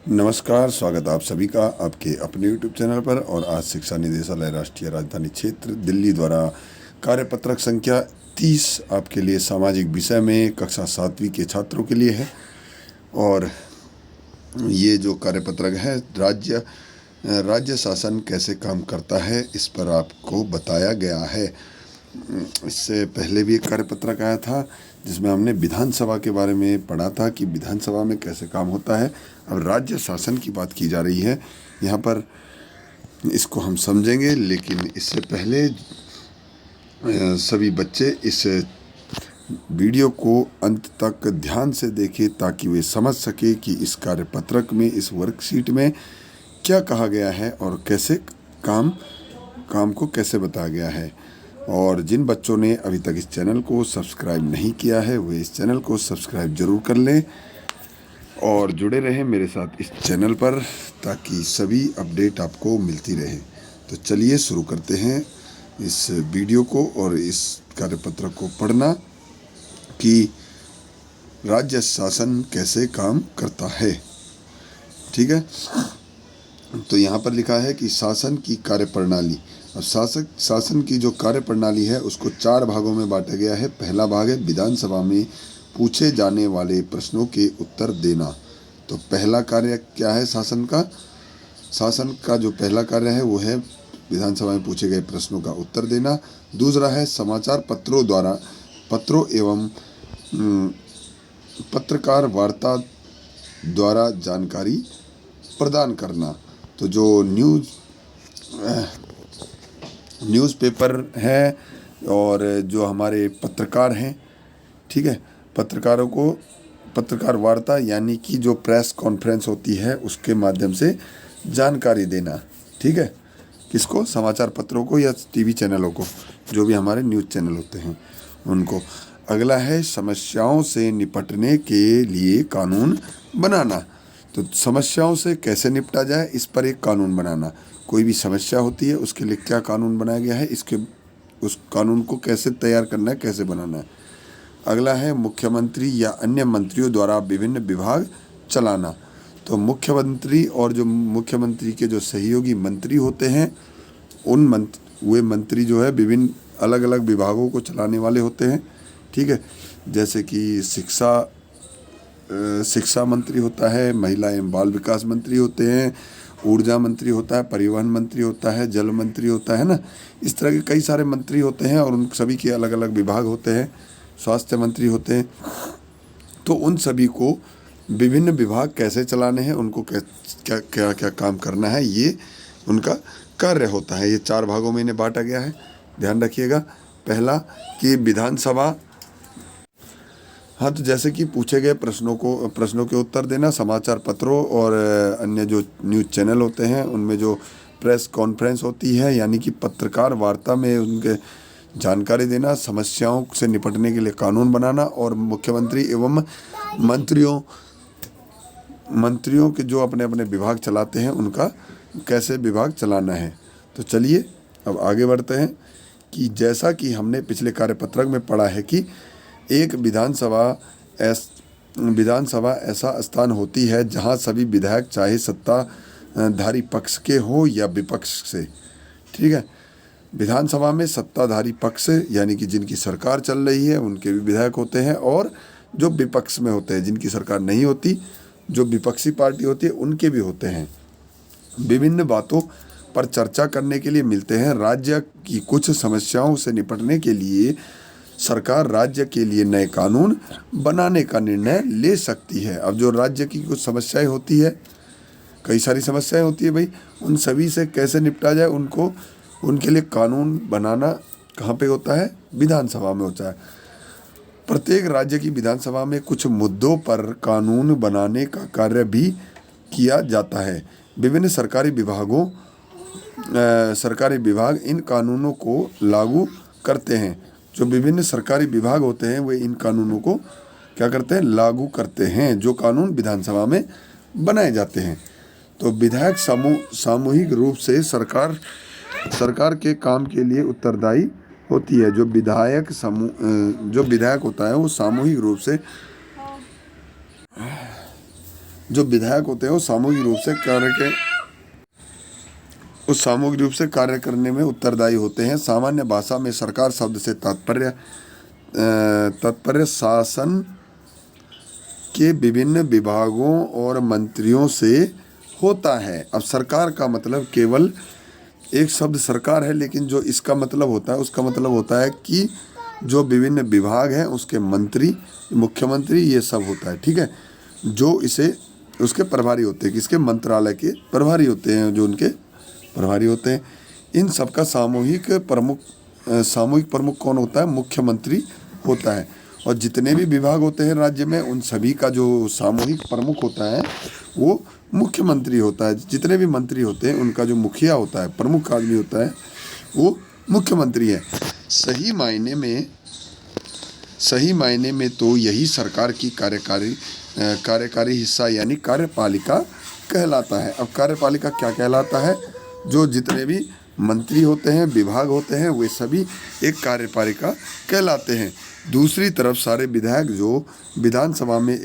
नमस्कार, स्वागत आप सभी का आपके अपने YouTube चैनल पर। और आज शिक्षा निदेशालय राष्ट्रीय राजधानी क्षेत्र दिल्ली द्वारा कार्यपत्रक संख्या 30 आपके लिए सामाजिक विषय में कक्षा 7वीं के छात्रों के लिए है। और ये जो कार्यपत्रक है राज्य शासन कैसे काम करता है, इस पर आपको बताया गया है। इससे पहले भी एक कार्यपत्रक आया था जिसमें हमने विधानसभा के बारे में पढ़ा था कि विधानसभा में कैसे काम होता है। अब राज्य शासन की बात की जा रही है यहाँ पर, इसको हम समझेंगे। लेकिन इससे पहले सभी बच्चे इस वीडियो को अंत तक ध्यान से देखें ताकि वे समझ सके कि इस कार्यपत्रक में, इस वर्कशीट में क्या कहा गया है और कैसे काम को कैसे बताया गया है। और जिन बच्चों ने अभी तक इस चैनल को सब्सक्राइब नहीं किया है वे इस चैनल को सब्सक्राइब ज़रूर कर लें और जुड़े रहें मेरे साथ इस चैनल पर ताकि सभी अपडेट आपको मिलती रहे। तो चलिए शुरू करते हैं इस वीडियो को और इस कार्यपत्रक को पढ़ना कि राज्य शासन कैसे काम करता है। ठीक है, तो यहाँ पर लिखा है कि शासन की कार्यप्रणाली। अब शासन की जो कार्यप्रणाली है उसको 4 भागों में बांटा गया है। पहला भाग है विधानसभा में पूछे जाने वाले प्रश्नों के उत्तर देना। तो पहला कार्य क्या है शासन का जो पहला कार्य है वो है विधानसभा में पूछे गए प्रश्नों का उत्तर देना। दूसरा है समाचार पत्रों एवं पत्रकार वार्ता द्वारा जानकारी प्रदान करना। तो जो न्यूज़पेपर है और जो हमारे पत्रकार हैं, ठीक है, पत्रकारों को पत्रकार वार्ता यानी कि जो प्रेस कॉन्फ्रेंस होती है उसके माध्यम से जानकारी देना। ठीक है, किसको? समाचार पत्रों को या टीवी चैनलों को, जो भी हमारे न्यूज़ चैनल होते हैं उनको। अगला है समस्याओं से निपटने के लिए कानून बनाना। तो समस्याओं से कैसे निपटा जाए इस पर एक कानून बनाना। कोई भी समस्या होती है उसके लिए क्या कानून बनाया गया है, उस कानून को कैसे तैयार करना है, कैसे बनाना है। अगला है मुख्यमंत्री या अन्य मंत्रियों द्वारा विभिन्न विभाग चलाना। तो मुख्यमंत्री और जो मुख्यमंत्री के जो सहयोगी मंत्री होते हैं वे मंत्री जो है विभिन्न अलग अलग विभागों को चलाने वाले होते हैं। ठीक है, जैसे कि शिक्षा मंत्री होता है, महिला एवं बाल विकास मंत्री होते हैं, ऊर्जा मंत्री होता है, परिवहन मंत्री होता है, जल मंत्री होता है ना। इस तरह के कई सारे मंत्री होते हैं और उन सभी के अलग अलग विभाग होते हैं। स्वास्थ्य मंत्री होते हैं। तो उन सभी को विभिन्न विभाग कैसे चलाने हैं, उनको क्या क्या क्या काम करना है, ये उनका कार्य होता है। ये 4 भागों में इन्हें बांटा गया है, ध्यान रखिएगा। पहला कि विधानसभा, हाँ, तो जैसे कि पूछे गए प्रश्नों के उत्तर देना। समाचार पत्रों और अन्य जो न्यूज़ चैनल होते हैं उनमें जो प्रेस कॉन्फ्रेंस होती है यानी कि पत्रकार वार्ता में उनके जानकारी देना। समस्याओं से निपटने के लिए कानून बनाना। और मुख्यमंत्री एवं मंत्रियों के जो अपने अपने विभाग चलाते हैं उनका कैसे विभाग चलाना है। तो चलिए अब आगे बढ़ते हैं कि जैसा कि हमने पिछले कार्यपत्रक में पढ़ा है कि एक विधानसभा ऐसा स्थान होती है जहां सभी विधायक चाहे सत्ताधारी पक्ष के हो या विपक्ष से। ठीक है, विधानसभा में सत्ताधारी पक्ष यानी कि जिनकी सरकार चल रही है उनके भी विधायक होते हैं और जो विपक्ष में होते हैं, जिनकी सरकार नहीं होती, जो विपक्षी पार्टी होती है, उनके भी होते हैं। विभिन्न बातों पर चर्चा करने के लिए मिलते हैं। राज्य की कुछ समस्याओं से निपटने के लिए सरकार राज्य के लिए नए कानून बनाने का निर्णय ले सकती है। अब जो राज्य की कुछ समस्याएं होती है, कई सारी समस्याएं होती है भाई, उन सभी से कैसे निपटा जाए, उनके लिए कानून बनाना कहाँ पे होता है? विधानसभा में होता है। प्रत्येक राज्य की विधानसभा में कुछ मुद्दों पर कानून बनाने का कार्य भी किया जाता है। विभिन्न सरकारी विभाग इन कानूनों को लागू करते हैं। जो विभिन्न सरकारी विभाग होते हैं वे इन कानूनों को क्या करते हैं? लागू करते हैं, जो कानून विधानसभा में बनाए जाते हैं। तो विधायक सामूहिक रूप से सरकार के काम के लिए उत्तरदायी होती है। जो विधायक होता है वो सामूहिक रूप से जो विधायक होते हैं वो सामूहिक रूप से कार्य करने में उत्तरदायी होते हैं। सामान्य भाषा में सरकार शब्द से तात्पर्य शासन के विभिन्न विभागों और मंत्रियों से होता है। अब सरकार का मतलब केवल एक शब्द सरकार है, लेकिन जो इसका मतलब होता है उसका मतलब होता है कि जो विभिन्न विभाग हैं उसके मंत्री, मुख्यमंत्री, ये सब होता है, ठीक है, जो इसे उसके प्रभारी होते हैं, किसके, मंत्रालय के प्रभारी होते हैं, जो उनके प्रभारी होते हैं। इन सब का सामूहिक प्रमुख कौन होता है? मुख्यमंत्री होता है। और जितने भी विभाग होते हैं राज्य में, उन सभी का जो सामूहिक प्रमुख होता है वो मुख्यमंत्री होता है। जितने भी मंत्री होते हैं उनका जो मुखिया होता है, प्रमुख आदमी होता है, वो मुख्यमंत्री है। सही मायने में तो यही सरकार की कार्यकारी हिस्सा यानी कार्यपालिका कहलाता है। अब कार्यपालिका क्या कहलाता है? जो जितने भी मंत्री होते हैं, विभाग होते हैं, वे सभी एक कार्यपालिका कहलाते हैं। दूसरी तरफ सारे विधायक जो विधानसभा में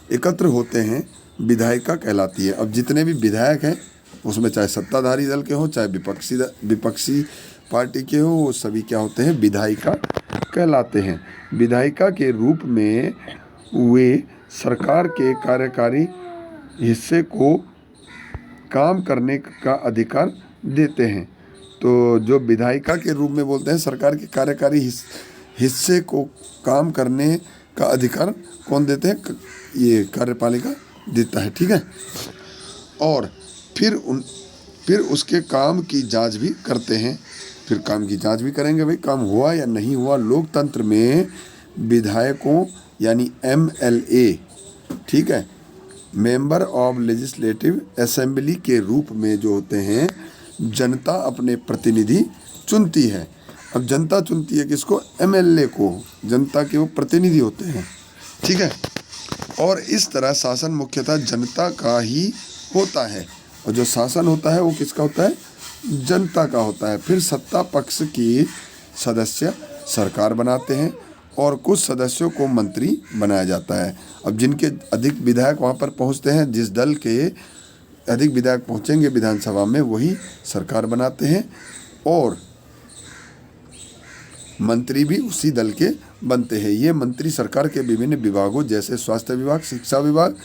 एकत्र होते हैं, विधायिका कहलाती है। अब जितने भी विधायक हैं उसमें चाहे सत्ताधारी दल के हों चाहे विपक्षी पार्टी के हो, वो सभी क्या होते हैं? विधायिका कहलाते हैं। विधायिका के रूप में वे सरकार के कार्यकारी हिस्से को काम करने का अधिकार देते हैं। तो जो विधायिका के रूप में बोलते हैं, सरकार के कार्यकारी हिस्से को काम करने का अधिकार कौन देते हैं? ये कार्यपालिका देता है, ठीक है। और फिर उसके काम की जांच भी करते हैं। फिर काम की जांच भी करेंगे, भाई काम हुआ या नहीं हुआ। लोकतंत्र में विधायकों यानी MLA, ठीक है, मेंबर ऑफ लेजिस्लेटिव असेंबली के रूप में जो होते हैं, जनता अपने प्रतिनिधि चुनती है। अब जनता चुनती है किसको? MLA को। जनता के वो प्रतिनिधि होते हैं, ठीक है। और इस तरह शासन मुख्यतः जनता का ही होता है। और जो शासन होता है वो किसका होता है? जनता का होता है। फिर सत्ता पक्ष के सदस्य सरकार बनाते हैं और कुछ सदस्यों को मंत्री बनाया जाता है। अब जिनके अधिक विधायक वहाँ पर पहुँचते हैं, जिस दल के अधिक विधायक पहुँचेंगे विधानसभा में, वही सरकार बनाते हैं और मंत्री भी उसी दल के बनते हैं। ये मंत्री सरकार के विभिन्न विभागों जैसे स्वास्थ्य विभाग, शिक्षा विभाग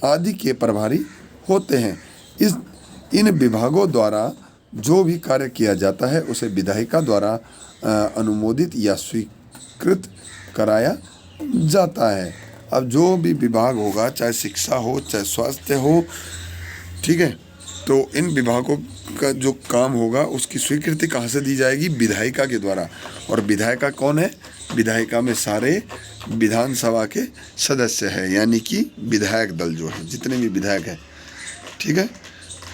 आदि के प्रभारी होते हैं। इन विभागों द्वारा जो भी कार्य किया जाता है उसे विधायिका द्वारा अनुमोदित या स्वीकृत कराया जाता है। अब जो भी विभाग होगा, चाहे शिक्षा हो चाहे स्वास्थ्य हो, ठीक है, तो इन विभागों का जो काम होगा उसकी स्वीकृति कहाँ से दी जाएगी? विधायिका के द्वारा। और विधायिका कौन है? विधायिका में सारे विधानसभा के सदस्य हैं, यानी कि विधायक दल जो है, जितने भी विधायक हैं, ठीक है।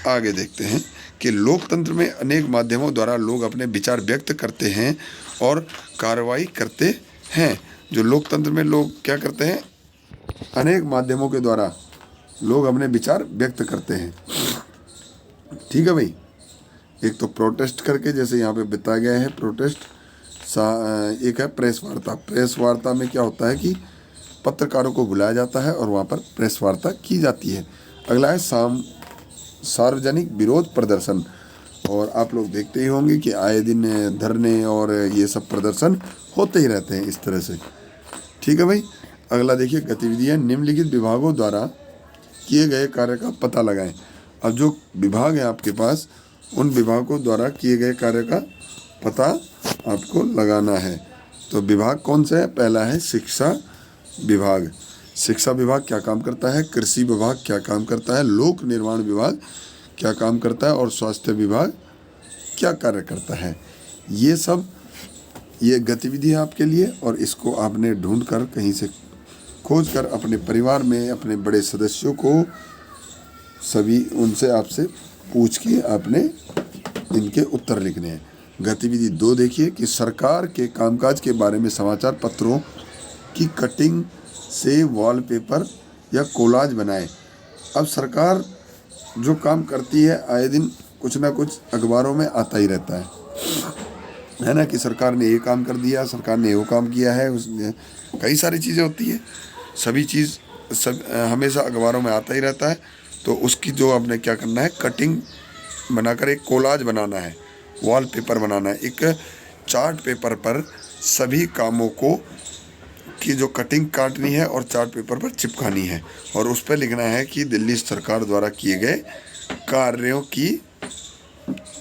आगे देखते हैं कि लोकतंत्र में अनेक माध्यमों द्वारा लोग अपने विचार व्यक्त करते हैं और कार्रवाई करते हैं। जो लोकतंत्र में लोग क्या करते हैं? अनेक माध्यमों के द्वारा लोग अपने विचार व्यक्त करते हैं, ठीक है भाई। एक तो प्रोटेस्ट करके, जैसे यहाँ पे बताया गया है प्रोटेस्ट। एक है प्रेस वार्ता। प्रेस वार्ता में क्या होता है कि पत्रकारों को बुलाया जाता है और वहाँ पर प्रेस वार्ता की जाती है। अगला है सार्वजनिक विरोध प्रदर्शन। और आप लोग देखते ही होंगे कि आए दिन धरने और ये सब प्रदर्शन होते ही रहते हैं इस तरह से, ठीक है भाई। अगला देखिए, गतिविधियाँ निम्नलिखित विभागों द्वारा किए गए कार्य का पता लगाएं। अब जो विभाग है आपके पास, उन विभागों द्वारा किए गए कार्य का पता आपको लगाना है। तो विभाग कौन से है? पहला है शिक्षा विभाग। शिक्षा विभाग क्या काम करता है? कृषि विभाग क्या काम करता है? लोक निर्माण विभाग क्या काम करता है? और स्वास्थ्य विभाग क्या कार्य करता है? ये गतिविधि है आपके लिए, और इसको आपने ढूंढ कर कहीं से खोज कर अपने परिवार में अपने बड़े सदस्यों को सभी उनसे आपसे पूछ के आपने इनके उत्तर लिखने हैं। गतिविधि 2 देखिए कि सरकार के कामकाज के बारे में समाचार पत्रों की कटिंग से वॉलपेपर या कोलाज बनाएं। अब सरकार जो काम करती है, आए दिन कुछ ना कुछ अखबारों में आता ही रहता है ना, कि सरकार ने ये काम कर दिया, सरकार ने वो काम किया है, उसने कई सारी चीज़ें होती है। सभी चीज़ सब हमेशा अखबारों में आता ही रहता है। तो उसकी जो आपने क्या करना है, कटिंग बनाकर एक कोलाज बनाना है, वॉलपेपर बनाना है। एक चार्ट पेपर पर सभी कामों को की जो कटिंग काटनी है और चार्ट पेपर पर चिपकानी है, और उस पर लिखना है कि दिल्ली सरकार द्वारा किए गए कार्यों की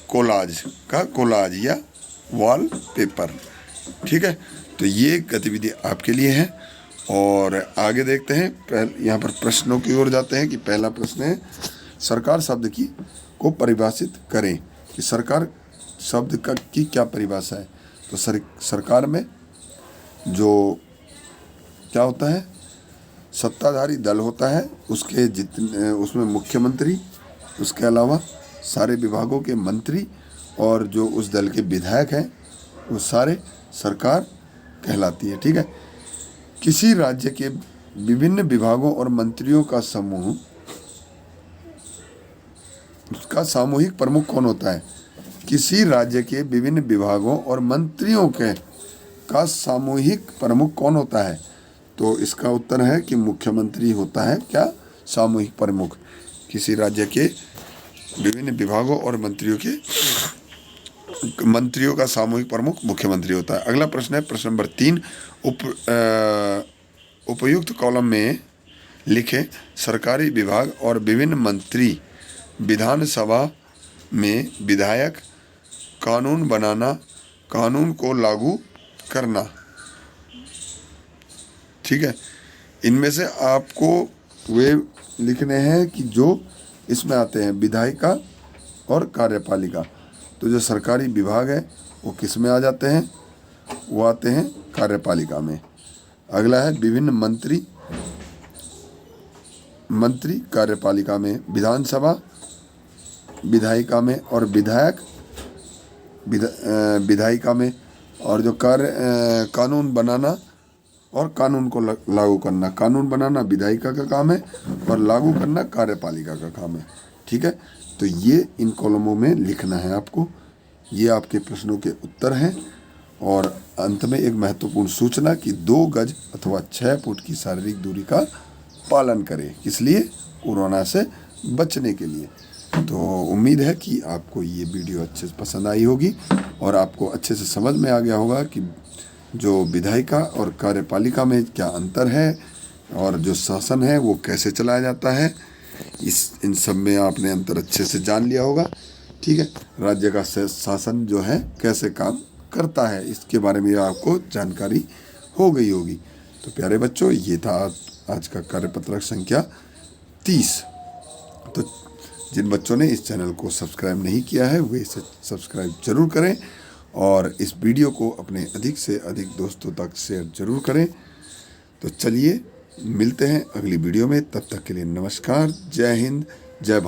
कोलाज या वॉल पेपर। ठीक है, तो ये गतिविधि आपके लिए है। और आगे देखते हैं, यहाँ पर प्रश्नों की ओर जाते हैं कि पहला प्रश्न है, सरकार शब्द को परिभाषित करें कि सरकार शब्द की क्या परिभाषा है। तो सरकार में जो क्या होता है, सत्ताधारी दल होता है, उसके जितने उसमें मुख्यमंत्री, उसके अलावा सारे विभागों के मंत्री और जो उस दल के विधायक हैं, वो सारे सरकार कहलाती है। ठीक है, किसी राज्य के विभिन्न विभागों और मंत्रियों का समूह, उसका सामूहिक प्रमुख कौन होता है। किसी राज्य के विभिन्न विभागों और मंत्रियों का सामूहिक प्रमुख कौन होता है। तो इसका उत्तर है कि मुख्यमंत्री होता है क्या, सामूहिक प्रमुख। किसी राज्य के विभिन्न विभागों और मंत्रियों का सामूहिक प्रमुख मुख्यमंत्री होता है। अगला प्रश्न है प्रश्न नंबर 3, उपयुक्त कॉलम में लिखे सरकारी विभाग और विभिन्न मंत्री विधानसभा में विधायक कानून बनाना, कानून को लागू करना। ठीक है, इनमें से आपको वे लिखने हैं कि जो इसमें आते हैं, विधायिका और कार्यपालिका। तो जो सरकारी विभाग है वो किस में आ जाते हैं, वो आते हैं कार्यपालिका में। अगला है विभिन्न मंत्री कार्यपालिका में, विधानसभा विधायिका में, और विधायक विधायिका में। और जो कानून बनाना और कानून को लागू करना, कानून बनाना विधायिका का काम है और लागू करना कार्यपालिका का काम है। ठीक है, तो ये इन कॉलमों में लिखना है आपको। ये आपके प्रश्नों के उत्तर हैं। और अंत में एक महत्वपूर्ण सूचना कि 2 गज अथवा 6 फुट की शारीरिक दूरी का पालन करें। किस लिए, कोरोना से बचने के लिए। तो उम्मीद है कि आपको ये वीडियो अच्छे से पसंद आई होगी और आपको अच्छे से समझ में आ गया होगा कि जो विधायिका और कार्यपालिका में क्या अंतर है और जो शासन है वो कैसे चलाया जाता है। इन सब में आपने अंतर अच्छे से जान लिया होगा। ठीक है, राज्य का शासन जो है कैसे काम करता है, इसके बारे में आपको जानकारी हो गई होगी। तो प्यारे बच्चों, ये था आज का कार्यपत्रक संख्या 30। तो जिन बच्चों ने इस चैनल को सब्सक्राइब नहीं किया है वे इसे सब्सक्राइब जरूर करें और इस वीडियो को अपने अधिक से अधिक दोस्तों तक शेयर जरूर करें। तो चलिए मिलते हैं अगली वीडियो में, तब तक के लिए नमस्कार, जय हिंद, जय भारत।